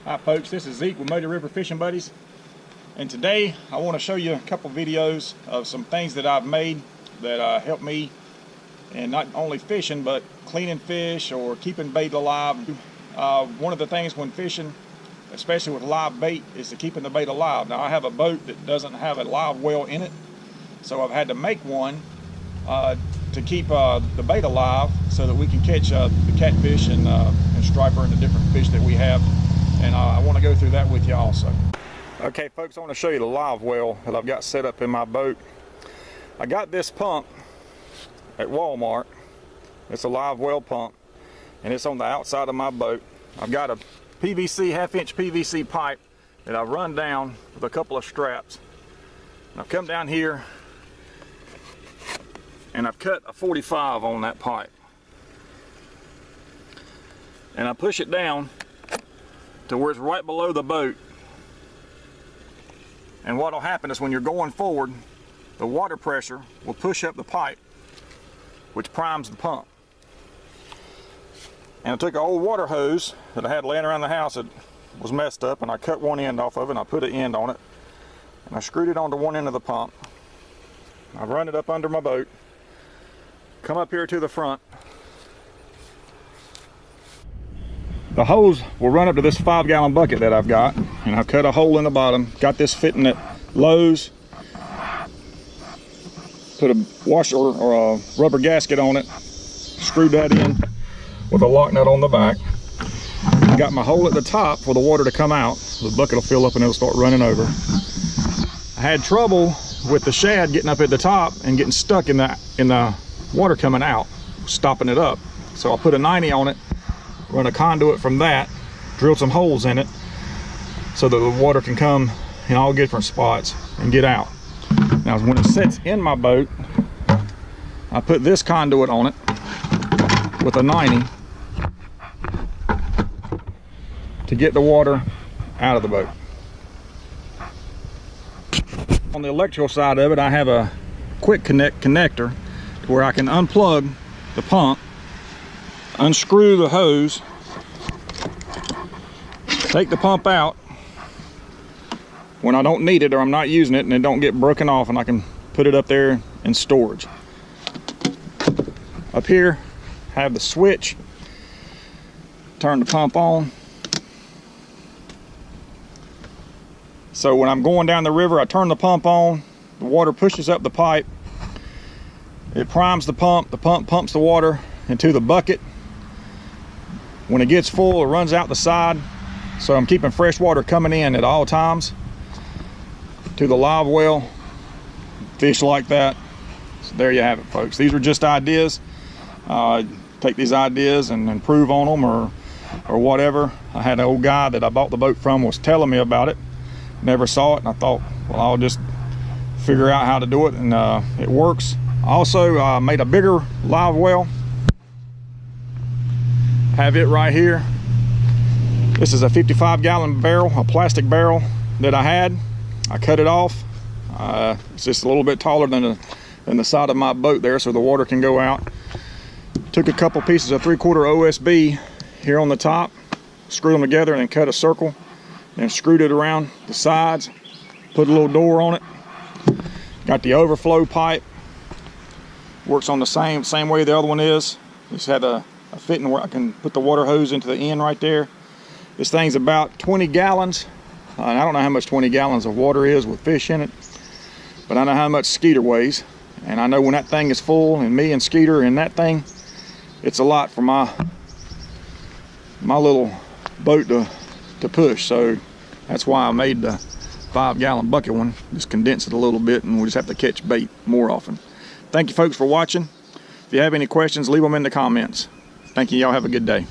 Hi folks, this is Zeke with Muddy River Fishing Buddies, and today I want to show you a couple videos of some things that I've made that help me in not only fishing but cleaning fish or keeping bait alive. One of the things when fishing, especially with live bait, is to keeping the bait alive. Now I have a boat that doesn't have a live well in it, so I've had to make one to keep the bait alive so that we can catch the catfish and striper and the different fish that we have. And I want to go through that with you also. Okay folks, I want to show you the live well that I've got set up in my boat. I got this pump at Walmart. It's a live well pump and it's on the outside of my boat. I've got a PVC, half-inch PVC pipe that I've run down with a couple of straps. And I've come down here and I've cut a 45 on that pipe. And I push it down to where it's right below the boat. And what will happen is when you're going forward, the water pressure will push up the pipe, which primes the pump. And I took an old water hose that I had laying around the house that was messed up, and I cut one end off of it and I put an end on it. And I screwed it onto one end of the pump. I run it up under my boat, come up here to the front. The hose will run up to this 5-gallon bucket that I've got, and I've cut a hole in the bottom. Got this fitting at Lowe's. Put a washer or a rubber gasket on it. Screwed that in with a lock nut on the back. Got my hole at the top for the water to come out. The bucket will fill up and it'll start running over. I had trouble with the shad getting up at the top and getting stuck in the water coming out, stopping it up. So I put a 90 on it. Run a conduit from that, drill some holes in it so that the water can come in all different spots and get out. Now when it sits in my boat, I put this conduit on it with a 90 to get the water out of the boat. On the electrical side of it, I have a quick connect connector to where I can unplug the pump, unscrew the hose, take the pump out when I don't need it or I'm not using it, and it don't get broken off, and I can put it up there in storage. Up here, have the switch, turn the pump on. So when I'm going down the river, I turn the pump on, the water pushes up the pipe, it primes the pump pumps the water into the bucket. When it gets full, it runs out the side. So I'm keeping fresh water coming in at all times to the live well. Fish like that. So there you have it, folks. These are just ideas. Take these ideas and improve on them or whatever. I had an old guy that I bought the boat from was telling me about it. Never saw it, and I thought, well, I'll just figure out how to do it, and it works. I also made a bigger live well. Have it right here. This is a 55-gallon barrel, a plastic barrel that I had. I cut it off. It's just a little bit taller than the side of my boat there, so the water can go out. Took a couple pieces of 3/4 OSB here on the top, screwed them together, and then cut a circle, and screwed it around the sides. Put a little door on it. Got the overflow pipe. Works on the same way the other one is. Just had a fitting where I can put the water hose into the end right there. This thing's about 20 gallons. And I don't know how much 20 gallons of water is with fish in it, but I know how much Skeeter weighs. And I know when that thing is full, and me and Skeeter in that thing, it's a lot for my little boat to push. So that's why I made the 5-gallon bucket one. Just condense it a little bit, and we'll just have to catch bait more often. Thank you folks for watching. If you have any questions, leave them in the comments. Thank you. Y'all have a good day.